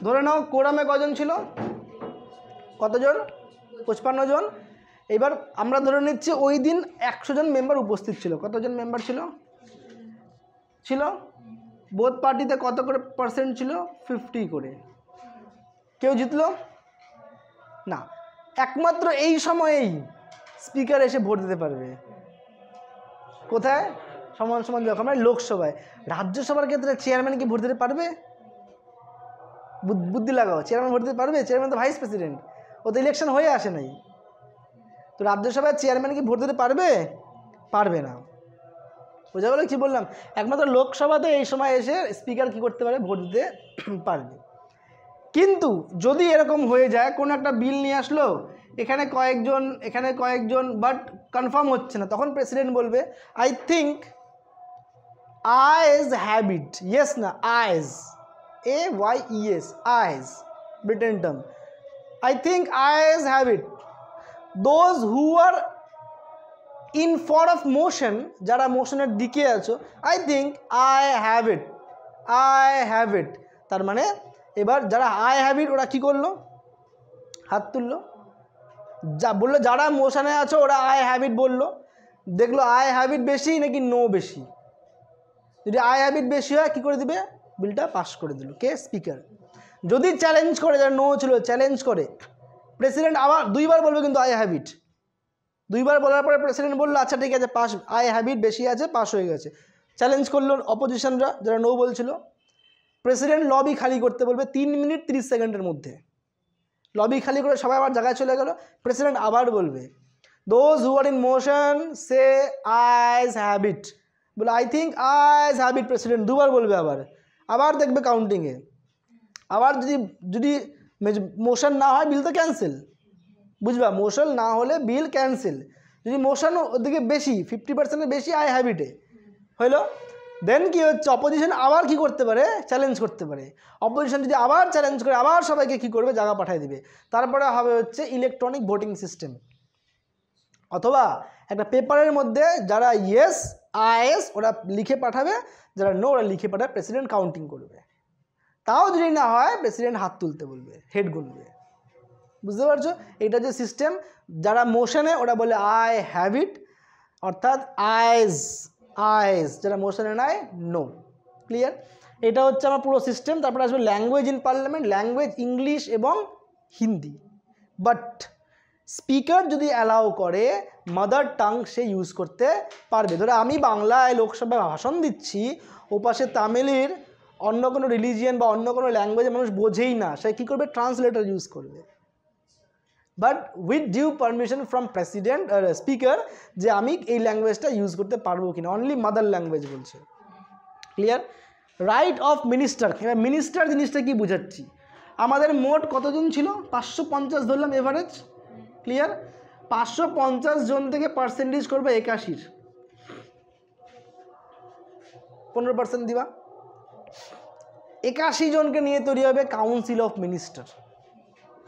ধরে নাও কোরামে কজন ছিল, কতজন, 55 জন। এবার আমরা ধরে নিচ্ছি ওই দিন 100 জন মেম্বার উপস্থিত ছিল। কতজন মেম্বার ছিল, বোথ পার্টিতে কত করে পার্সেন্ট ছিল, 50 করে। কেউ জিতলো না। একমাত্র এই সময়েই স্পিকার এসে ভোট দিতে পারবে। কোথায়, সমান সমান যখন লোকসভায়। রাজ্যসভার ক্ষেত্রে চেয়ারম্যান কি ভোট দিতে পারবে? বুদ্ধি লাগাও, চেয়ারম্যান ভোট দিতে পারবে? চেয়ারম্যান তো ভাইস প্রেসিডেন্ট, ও তো ইলেকশন হয়ে আসে নাই। তো রাজ্যসভায় চেয়ারম্যান কি ভোট দিতে পারবে? পারবে না। বোঝা গেল কি বললাম? একমাত্র লোকসভাতে এই সময় এসে স্পিকার কি করতে পারে, ভোট দিতে পারবে। কিন্তু যদি এরকম হয়ে যায়, কোনো একটা বিল নিয়ে আসলো, এখানে কয়েকজন বাট কনফার্ম হচ্ছে না, তখন প্রেসিডেন্ট বলবে I think ayes have it, yes না ayes, AYES, ayes Britain term, I think ayes have it, those who are in favour of motion, যারা মোশনের দিকে আছো, I think I have it. তার মানে এবার যারা আই হ্যাভ ইট ওরা কী করলো, হাত তুললো। যা বললো যারা মোশনে আছো ওরা আই হ্যাভ ইট বললো। দেখলো আই হ্যাভ ইট বেশি নাকি নো বেশি। যদি আই হ্যাভ ইট বেশি হয় কী করে দিবে, বিলটা পাস করে দিল কে, স্পিকার। যদি চ্যালেঞ্জ করে, যারা নো ছিল চ্যালেঞ্জ করে, প্রেসিডেন্ট আবার 2বার বলবে কিন্তু আই হ্যাভ ইট। 2বার বলার পরে প্রেসিডেন্ট বললো আচ্ছা ঠিক আছে পাস, আই হ্যাভ ইট বেশি আছে, পাস হয়ে গেছে। চ্যালেঞ্জ করলো অপোজিশনরা, যারা নো বলছিল। প্রেসিডেন্ট লবি খালি করতে বলবে 3 মিনিট 30 সেকেন্ডের মধ্যে। লবি খালি করে সবাই আবার জায়গায় চলে গেল। প্রেসিডেন্ট আবার বলবে those who are in motion say ayes have it, বলে I think ayes have it. President 2বার বলবে, আবার দেখবে কাউন্টিংয়ে। আবার যদি মোশন না হয় বিল তো ক্যান্সেল, বুঝবা, মোশন না হলে বিল ক্যান্সেল। যদি মোশন ওদিকে বেশি 50%-এর বেশি আই হ্যাভ ইটে হইলো, দেন কি হচ্ছে, অপোজিশন আবার কি করতে পারে, চ্যালেঞ্জ করতে পারে। অপোজিশন যদি আবার চ্যালেঞ্জ করে, আবার সবাইকে কি করবে, জায়গা পাঠিয়ে দিবে। তারপরে হবে হচ্ছে ইলেকট্রনিক ভোটিং সিস্টেম, অথবা একটা পেপারের মধ্যে যারা ইয়েস আইএস ওরা লিখে পাঠাবে, যারা নো ওরা লিখে পাঠাবে, প্রেসিডেন্ট কাউন্টিং করবে। তাও যদি না হয় প্রেসিডেন্ট হাত তুলতে বলবে, হেড গুনবে। বুঝতে পারছো? এটা যে সিস্টেম, যারা মোশনে ওরা বলে আই হ্যাভ ইট, অর্থাৎ আইজ, যারা মোশনে নাই নো। ক্লিয়ার? এটা হচ্ছে আমার পুরো সিস্টেম। তারপরে আসবে language in parliament, language English এবং হিন্দি। বাট স্পিকার যদি অ্যালাউ করে মাদার টাং সে ইউজ করতে পারবে। ধরো আমি বাংলায় লোকসভায় ভাষণ দিচ্ছি, ওপাশে তামিলের অন্য কোনো রিলিজিয়ান বা অন্য কোনো ল্যাঙ্গুয়েজে মানুষ বোঝেই না, সে কী করবে, ট্রান্সলেটর ইউজ করবে। But with due permission from president speaker, যে আমি এই ল্যাঙ্গুয়েজটা ইউজ করতে পারবো কিনা, অনলি মাদার ল্যাঙ্গুয়েজ বলছে। ক্লিয়ার? Right of minister. এবার মিনিস্টার জিনিসটা কি বুঝাচ্ছি, আমাদের মোট কতজন ছিল, 550 ধরলাম এভারেজ। ক্লিয়ার? 550 জন থেকে পার্সেন্টেজ করবে 81-র, 15% দিবা। 81 জনকে নিয়ে তৈরি হবে কাউন্সিল অফ মিনিস্টার।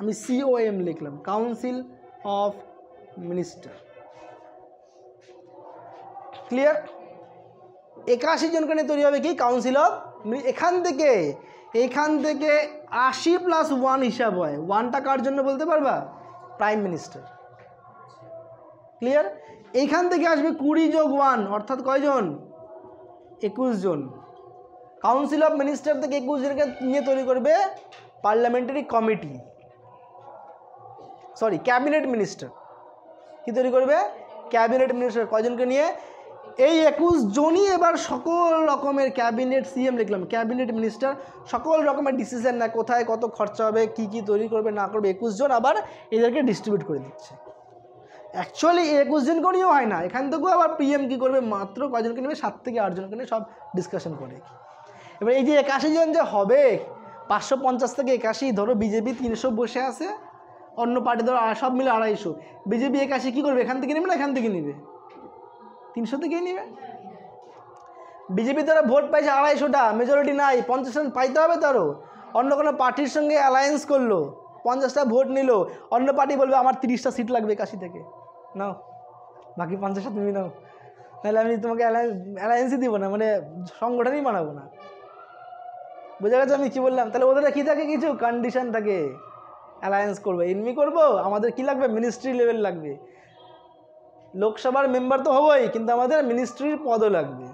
আমি COM লিখলাম, কাউন্সিল অফ মিনিস্টার। ক্লিয়ার? 81 জনকে নিয়ে তৈরি হবে কি, কাউন্সিল অফ। এখান থেকে 80 + 1 হিসাব হয়। 1টা কার জন্য বলতে পারবা, প্রাইম মিনিস্টার। ক্লিয়ার? এইখান থেকে আসবে 20 + 1 অর্থাৎ কয়জন, 21 জন। কাউন্সিল অফ মিনিস্টার থেকে 21 জনকে নিয়ে তৈরি করবে parliamentary committee, sorry cabinet minister. কি তৈরি করবে, ক্যাবিনেট মিনিস্টার। কয়জনকে নিয়ে, এই 21 জনই এবার সকল রকমের ক্যাবিনেট, CM লিখলাম, ক্যাবিনেট মিনিস্টার, সকল রকমের ডিসিশন নেয়, কোথায় কত খরচা হবে, কি কি তৈরি করবে না করবে। 21 জন আবার এদেরকে ডিস্ট্রিবিউট করে দিচ্ছে। অ্যাকচুয়ালি 21 জনকেও নিয়েও হয় না, এখান থেকেও আবার PM কী করবে, মাত্র কয়জনকে নেবে, 7 থেকে 8 জনকে নিয়ে সব ডিসকাশন করে। এবার এই যে 81 জন যে হবে, 550 থেকে 81, ধরো বিজেপি 300 বসে আছে, অন্য পার্টি ধরো সব মিলে 250, বিজেপি 81 কী করবে, এখান থেকে নেবে না এখান থেকে নেবে, 300 থেকেই নেবে। বিজেপি দ্বারা ভোট পাইছে 250টা, মেজরিটি নাই, 50 পাইতে হবে তারও। অন্য কোনো পার্টির সঙ্গে অ্যালায়েন্স করলো, 50টা ভোট নিল, অন্য পার্টি বলবে আমার 30টা সিট লাগবে 81 থেকে, নাও বাকি 50টা তুমি নাও, নাহলে আমি তোমাকে অ্যালায়েন্সই দিব না, মানে সংগঠনই বানাবো না। বুঝা গেছে আমি কী বললাম? তাহলে ওদের কী থাকে, কিছু কন্ডিশন থাকে। অ্যালায়েন্স করবো, এনমি করবো, আমাদের কি লাগবে, মিনিস্ট্রি লেভেল লাগবে। লোকসভার মেম্বার তো হবোই, কিন্তু আমাদের মিনিস্ট্রির পদও লাগবে।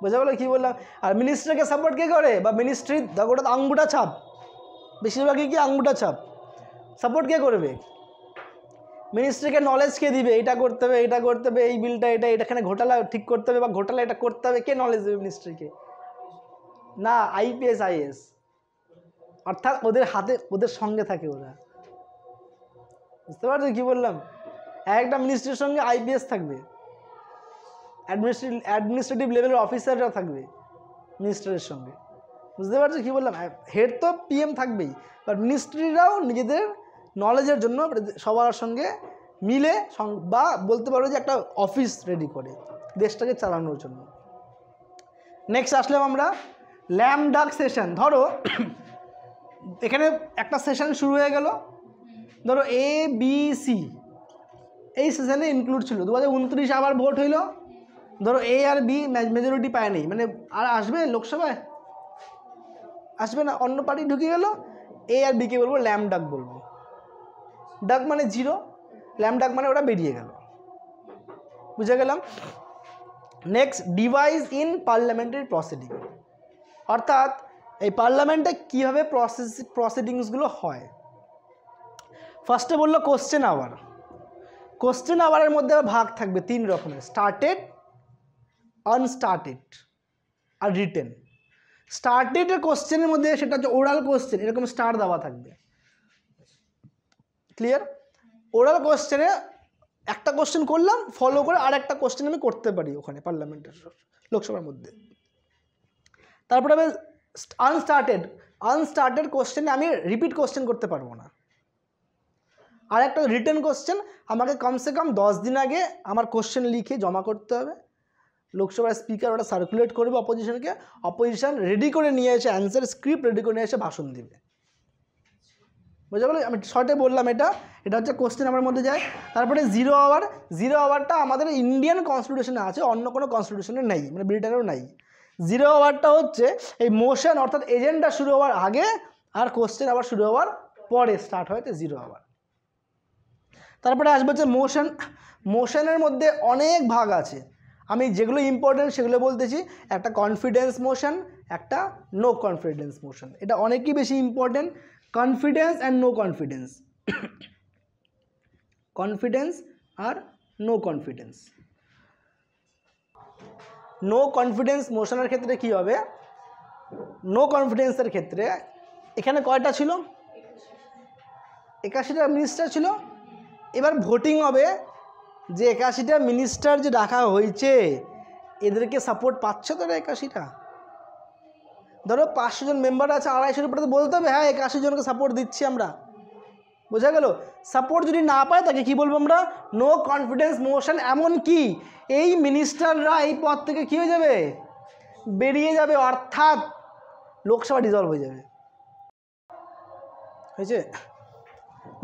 বোঝা গেলো কী বললাম? আর মিনিস্ট্রিকে সাপোর্ট কে করে, বা মিনিস্ট্রির ওটা তো আঙ্গুটা ছাপ, বেশিরভাগই কি আঙ্গুটা ছাপ। সাপোর্ট কে করবে? মিনিস্ট্রিকে নলেজ কে দিবে, এটা করতে হবে, এটা করতে হবে, এই বিলটা এটাখানে ঘোটালা ঠিক করতে হবে, বা ঘোটালা এটা করতে হবে, কে নলেজ দেবে মিনিস্ট্রিকে? না, আইপিএস আইএস, অর্থাৎ ওদের হাতে, ওদের সঙ্গে থাকে ওরা। বুঝতে পারছো কী বললাম? একটা মিনিস্ট্রির সঙ্গে আইপিএস থাকবে, অ্যাডমিনিস্ট্রেটিভ লেভেলের অফিসাররা থাকবে মিনিস্টারের সঙ্গে। বুঝতে পারছো কী বললাম? হেড তো পিএম থাকবেই, বাট মিনিস্ট্রিরাও নিজেদের নলেজের জন্য সবার সঙ্গে মিলে, বা বলতে পারো যে একটা অফিস রেডি করে দেশটাকে চালানোর জন্য। নেক্সট আসলাম আমরা ল্যাম ডাক সেশন। ধরো এখানে একটা সেশন শুরু হয়ে গেল, ধরো ABC, এই সেশনে ইনক্লুড ছিল। 2029 আবার ভোট হইল, ধরো A আর B মেজরিটি পায়নি, মানে আর আসবে লোকসভায়? আসবে না, অন্য পার্টি ঢুকে গেল। A আর B কে বলবো ল্যাম ডাক বলবো। ডাক মানে 0, ল্যাম ডাক মানে ওরা বেরিয়ে গেল। বুঝে গেলাম? Next, device in parliamentary proceeding, অর্থাৎ এই পার্লামেন্টে কীভাবে প্রসিডিংসগুলো হয়। ফার্স্টে বললো কোশ্চেন আওয়ার। কোশ্চেন আওয়ারের মধ্যে ভাগ থাকবে 3 রকমের, স্টার্টেড, আনস্টার্টেড আর রিটেন। স্টার্টেডের কোশ্চেনের মধ্যে সেটা হচ্ছে ওরাল কোশ্চেন, এরকম স্টার দেওয়া থাকবে। ক্লিয়ার? ওরাল কোশ্চেনে একটা কোশ্চেন করলাম, ফলো করে আর একটা কোশ্চেন আমি করতে পারি ওখানে পার্লামেন্টের, লোকসভার মধ্যে। তারপরে আমি আনস্টার্টেড কোশ্চেনে আমি রিপিট কোশ্চেন করতে পারবো না। আর একটা রিটেন কোশ্চেন, আমাকে কমসে কম 10 দিন আগে আমার কোশ্চেন লিখে জমা করতে হবে। লোকসভার স্পিকার ওটা সার্কুলেট করবে অপোজিশনকে, অপোজিশন রেডি করে নিয়ে এসে অ্যান্সার স্ক্রিপ্ট রেডি করে নিয়ে এসে ভাষণ দিবে। বুঝতে পারলো? আমি শর্টে বললাম, এটা হচ্ছে কোশ্চেন আমার মধ্যে যায়। তারপরে 0 আওয়ার। 0 আওয়ারটা আমাদের ইন্ডিয়ান কনস্টিটিউশনে আছে, অন্য কোনো কনস্টিটিউশনে নেই, মানে ব্রিটেনেরও নাই। 0 আওয়ারটা হচ্ছে এই মোশন, অর্থাৎ এজেন্ডা শুরু হওয়ার আগে আর কোশ্চেন আবার শুরু হওয়ার পরে স্টার্ট হয়েছে 0 আওয়ার। তারপরে আসবে হচ্ছে মোশন। মোশনের মধ্যে অনেক ভাগ আছে, আমি যেগুলো ইম্পর্টেন্ট সেগুলো বলতেছি। একটা কনফিডেন্স মোশন, একটা নো কনফিডেন্স মোশন। এটা অনেকই বেশি important, confidence and no confidence. Confidence আর নো কনফিডেন্স। নো কনফিডেন্স মোশনের ক্ষেত্রে কি হবে, নো কনফিডেন্সের ক্ষেত্রে এখানে কয়টা ছিল, 81টা মিনিস্টার ছিল। এবার ভোটিং হবে যে 81টা মিনিস্টার যে রাখা হয়েছে এদেরকে সাপোর্ট পাচ্ছে তো 81টা। ধরো 500 জন মেম্বার আছে, 250-এর উপরে তো বলতে হবে হ্যাঁ 81 জনকে সাপোর্ট দিচ্ছি আমরা। বোঝা গেল? সাপোর্ট যদি না পায় তাকে কি বলবো আমরা, নো কনফিডেন্স মোশন। এমন কি এই মিনিস্টাররা এই পদ থেকে কী হয়ে যাবে, বেরিয়ে যাবে, অর্থাৎ লোকসভা ডিসলভ হয়ে যাবে। হয়েছে?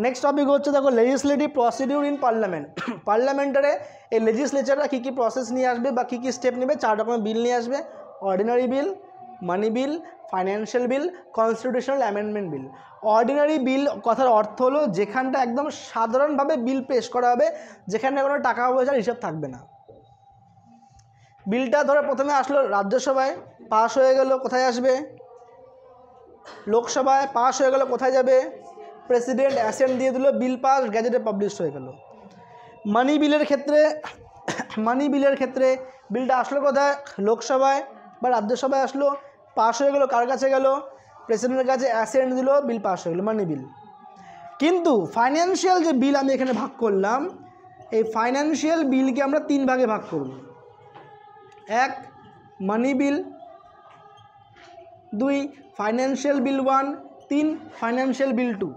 নেক্সট টপিক হচ্ছে দেখো লেজিসলেটিভ প্রসিডিউর ইন পার্লামেন্ট। পার্লামেন্টারে এই লেজিসলেচাররা কী কী প্রসেস নিয়ে আসবে বা কী কী স্টেপ নেবে, 4 রকমের বিল নিয়ে আসবে। অর্ডিনারি বিল, মানি বিল, ফাইন্যান্সিয়াল বিল, কনস্টিটিউশনাল অ্যামেন্ডমেন্ট বিল। অর্ডিনারি বিল কথার অর্থ হলো যেখানটা একদম সাধারণভাবে বিল পেশ করা হবে, যেখানে কোনো টাকা পয়সার হিসাব থাকবে না। বিলটা ধরো প্রথমে আসলো রাজ্যসভায়, পাস হয়ে গেল, কোথায় আসবে, লোকসভায়, পাস হয়ে গেল, কোথায় যাবে, প্রেসিডেন্ট অ্যাসেন্ট দিয়ে দিল, বিল পাস, গ্যাজেটে পাবলিশ হয়ে গেল। মানি বিলের ক্ষেত্রে বিলটা আসলো কোথায়, লোকসভায় বা রাজ্যসভায় আসলো, পাস হয়ে গেল, কার কাছে গেল, প্রেসিডেন্টের কাছে অ্যাসেন্ট দিল, বিল পাস হয়ে গেল, মানি বিল। কিন্তু ফাইন্যান্সিয়াল যে বিল আমি এখানে ভাগ করলাম, এই ফাইন্যান্সিয়াল বিলকে আমরা 3 ভাগে ভাগ করব। 1 মানি বিল, 2 financial bill 1, 3 financial bill 2।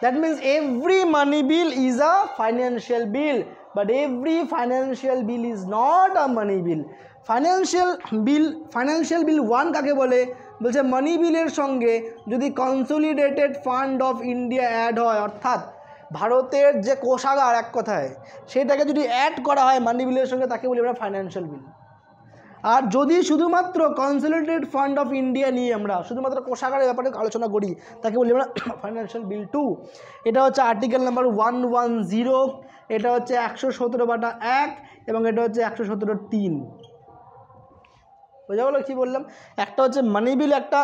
That means every money bill is a financial bill, but every financial bill is not a money bill. Financial bill 1 কাকে বলে, বলছে মানি বিলের সঙ্গে যদি consolidated fund of India add হয়, অর্থাৎ ভারতের যে কোষাগার এক কথায় সেটাকে যদি অ্যাড করা হয় মানি বিলের সঙ্গে, তাকে বলি আমরা ফাইন্যান্সিয়াল বিল। আর যদি শুধুমাত্র কনসলিডেটেড ফান্ড অফ ইন্ডিয়া নিয়ে আমরা শুধুমাত্র কোষাগারের ব্যাপারে আলোচনা করি, তাকে বলি আমরা ফাইন্যান্সিয়াল বিল 2। এটা হচ্ছে আর্টিকেল নাম্বার 110, এটা হচ্ছে 117/1 এবং এটা হচ্ছে 117(3)। বোঝা গেলো কী বললাম? একটা হচ্ছে মানি বিল, একটা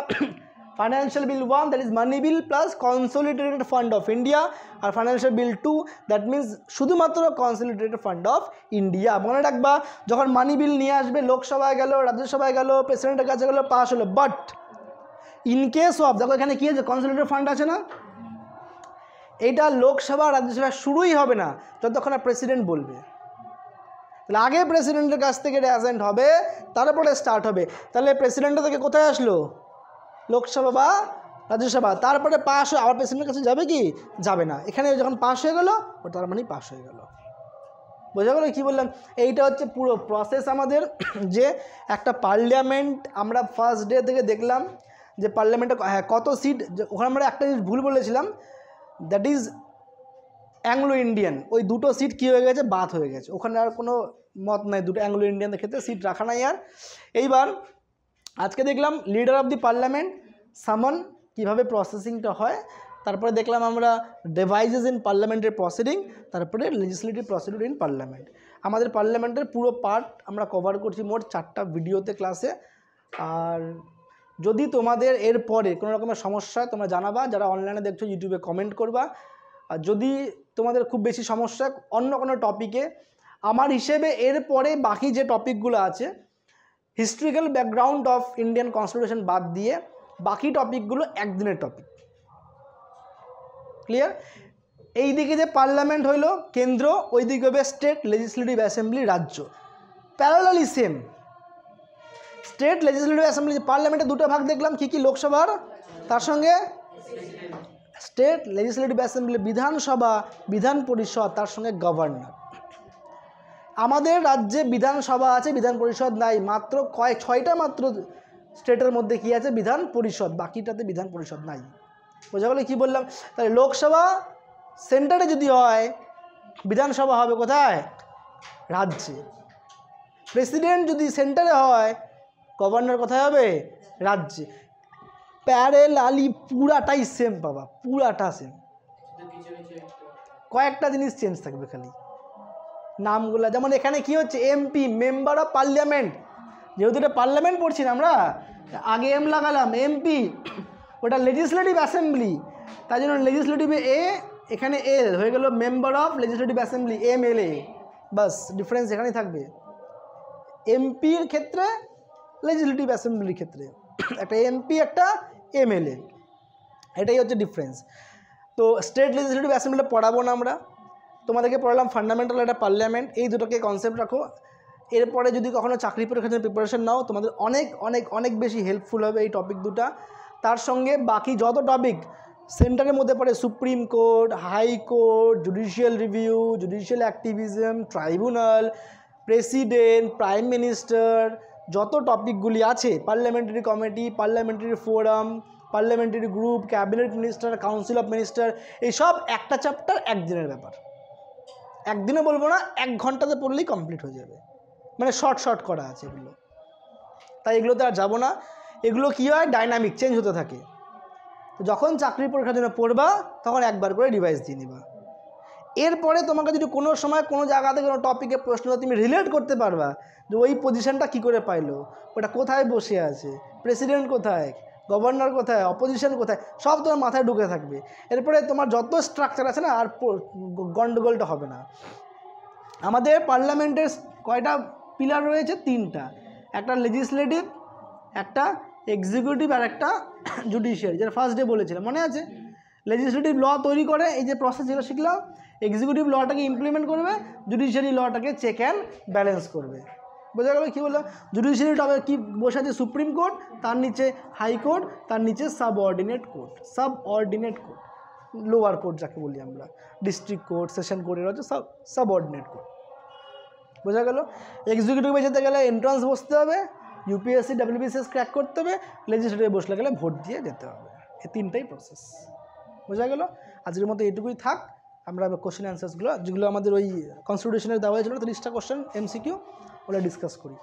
financial bill 1 that is money bill plus consolidated fund of India, আর ফাইন্যান্সিয়াল বিল 2 দ্যাট মিনস শুধুমাত্র কনসলিডেটেড ফান্ড অফ ইন্ডিয়া। মনে রাখবা, যখন মানি বিল নিয়ে আসবে লোকসভায় গেল, রাজ্যসভায় গেল, প্রেসিডেন্টের কাছে গেল, পাস হলো, বাট ইন কেস অফ, দেখো এখানে কী আছে, কনসলিডেটেড ফান্ড আছে না, এইটা লোকসভা রাজ্যসভা শুরুই হবে না যতক্ষণ না প্রেসিডেন্ট বলবে। তাহলে আগে প্রেসিডেন্টের কাছ থেকে এটা অ্যাসেন্ট হবে, তারপরে স্টার্ট হবে। তাহলে প্রেসিডেন্টের থেকে কোথায় আসলো? লোকসভা বা রাজ্যসভা, তারপরে পাস হয়ে আবার প্রেসিডেন্টের কাছে যাবে কি? যাবে না। এখানে যখন পাস হয়ে গেল, ও তার মানেই পাস হয়ে গেল। বোঝা গেল কী বললাম? এইটা হচ্ছে পুরো প্রসেস আমাদের। যে একটা পার্লামেন্ট আমরা ফার্স্ট ডে থেকে দেখলাম যে পার্লামেন্টে কত সিট, ওখানে আমরা একটা জিনিস ভুল বলেছিলাম, দ্যাট ইজ অ্যাংলো ইন্ডিয়ান। ওই দুটো সিট কী হয়ে গেছে? বাদ হয়ে গেছে। ওখানে আর কোনো মত নাই, দুটো অ্যাংলো ইন্ডিয়ানদের ক্ষেত্রে সিট রাখা নাই আর। এইবার আজকে দেখলাম লিডার অফ দি পার্লামেন্ট সামন, কীভাবে প্রসেসিংটা হয়। তারপরে দেখলাম আমরা ডিভাইসেস ইন পার্লামেন্টের প্রসিডিং, তারপরে লেজিসলেটিভ প্রসিডিউর ইন পার্লামেন্ট। আমাদের পার্লামেন্টের পুরো পার্ট আমরা কভার করছি মোট 4টা ভিডিওতে ক্লাসে। আর যদি তোমাদের এর পরে কোনো রকমের সমস্যা তোমরা জানাবা, যারা অনলাইনে দেখছো ইউটিউবে কমেন্ট করবা। আর যদি তোমাদের খুব বেশি সমস্যা অন্য কোনো টপিকে, আমার হিসেবে এর পরে বাকি যে টপিকগুলো আছে historical background of Indian constitution বাদ দিয়ে বাকি টপিকগুলো একদিনের টপিক। ক্লিয়ার? এই দিকে যে পার্লামেন্ট হইল কেন্দ্র, ওই দিকে হবে স্টেট লেজিসলেটিভ অ্যাসেম্বলি রাজ্য। Parallelly same state legislative assembly, পার্লামেন্টে দুটো ভাগ দেখলাম, কী কী? লোকসভার, তার সঙ্গে স্টেট লেজিসলেটিভ অ্যাসেম্বলি বিধানসভা, বিধান পরিষদ, তার সঙ্গে গভর্নর। আমাদের রাজ্যে বিধানসভা আছে, বিধান পরিষদ নাই। মাত্র 6টা মাত্র স্টেটের মধ্যে কি আছে? বিধান পরিষদ, বাকিটাতে বিধান পরিষদ নাই। বোঝা গেল কী বললাম? তাহলে লোকসভা সেন্টারে যদি হয়, বিধানসভা হবে কোথায়? রাজ্যে। প্রেসিডেন্ট যদি সেন্টারে হয়, গভর্নর কোথায় হবে? রাজ্যে। প্যারালালি পুরাটাই সেম পাবা, পুরাটা সেম, কয়েকটা জিনিস চেঞ্জ থাকবে খালি নামগুলো। যেমন এখানে কি হচ্ছে? MP, member of parliament. যেহেতু এটা পার্লামেন্ট পড়ছি না আমরা, আগে এম লাগালাম, এমপি, ওটা লেজিসলেটিভ অ্যাসেম্বলি, তাই জন্য লেজিসলেটিভে এ, এখানে এল হয়ে গেল member of legislative assembly, MLA। Bus difference এখানেই থাকবে। এমপির ক্ষেত্রে, লেজিসলেটিভ অ্যাসেম্বলির ক্ষেত্রে একটা এমপি, একটা MLA, এটাই হচ্ছে ডিফারেন্স। তো স্টেট লেজিসলেটিভ অ্যাসেম্বলিটা পড়াবো না আমরা, তোমাদেরকে পড়ালাম ফান্ডামেন্টাল, একটা পার্লামেন্ট। এই দুটোকে কনসেপ্ট রাখো। এরপরে যদি কখনো চাকরি পরীক্ষার জন্য প্রিপারেশন নাও, তোমাদের অনেক অনেক অনেক বেশি হেল্পফুল হবে এই টপিক দুটা। তার সঙ্গে বাকি যত টপিক সেন্টারের মধ্যে পড়ে, supreme court, high court, judicial review, judicial activism, tribunal, president, prime minister, যত টপিকগুলি আছে, parliamentary committee, parliamentary forum, parliamentary group, cabinet minister, council of minister, এইসব একটা চ্যাপ্টার একদিনের ব্যাপার। একদিনে বলবো না, 1 ঘন্টাতে পড়লেই কমপ্লিট হয়ে যাবে, মানে শর্ট করা আছে এগুলো। তাই এগুলোতে আর যাবো না। এগুলো কী হয়? ডাইনামিক, চেঞ্জ হতে থাকে। তো যখন চাকরি পরীক্ষার জন্য পড়বা, তখন একবার করে রিভাইজ দিয়ে নিবা। এরপরে তোমাকে যদি কোনো সময় কোনো জায়গাতে কোনো টপিকে প্রশ্ন, তুমি রিলেট করতে পারবা যে ওই পজিশনটা কী করে পাইলো, ওটা কোথায় বসে আছে, প্রেসিডেন্ট কোথায়, গভর্নর কোথায়, অপোজিশন কোথায়, সব তোমার মাথায় ঢুকে থাকবে। এরপরে তোমার যত স্ট্রাকচার আছে না, আর গন্ডগোলটা হবে না। আমাদের পার্লামেন্টের কয়টা পিলার রয়েছে? 3টা। একটা লেজিসলেটিভ, একটা এক্সিকিউটিভ, আর একটা জুডিশিয়ারি, যেটা ফার্স্ট ডে বলেছিলাম, মনে আছে? লেজিসলেটিভ ল তৈরি করে, এই যে প্রসেস যেটা শিখলাম, এক্সিকিউটিভ লটাকে ইমপ্লিমেন্ট করবে, জুডিশিয়ারি লটাকে চেক অ্যান্ড ব্যালেন্স করবে। বোঝা গেল কী বললাম? জুডিশিয়ারি টবে কী বসে আছে? সুপ্রিম কোর্ট, তার নিচে হাইকোর্ট, তার নিচে সাবঅর্ডিনেট কোর্ট, লোয়ার কোর্ট যাকে বলি আমরা, ডিস্ট্রিক্ট কোর্ট, সেশন কোর্টের হচ্ছে সাবঅর্ডিনেট কোর্ট। বোঝা গেল? এক্সিকিউটিভে যেতে গেলে এন্ট্রান্স বসতে হবে, UPSC WBCS ক্র্যাক করতে হবে, লেজিসলেটিভে বসলে গেলে ভোট দিয়ে যেতে হবে। এই 3টাই প্রসেস। বোঝা গেল? আজকের মতো এটুকুই থাক। আমরা কোশ্চেন অ্যান্সার্সগুলো যেগুলো আমাদের ওই কনস্টিটিউশনের দেওয়া হয়েছিল 30টা কোশ্চেন MCQ, ওগুলো ডিসকাস করি।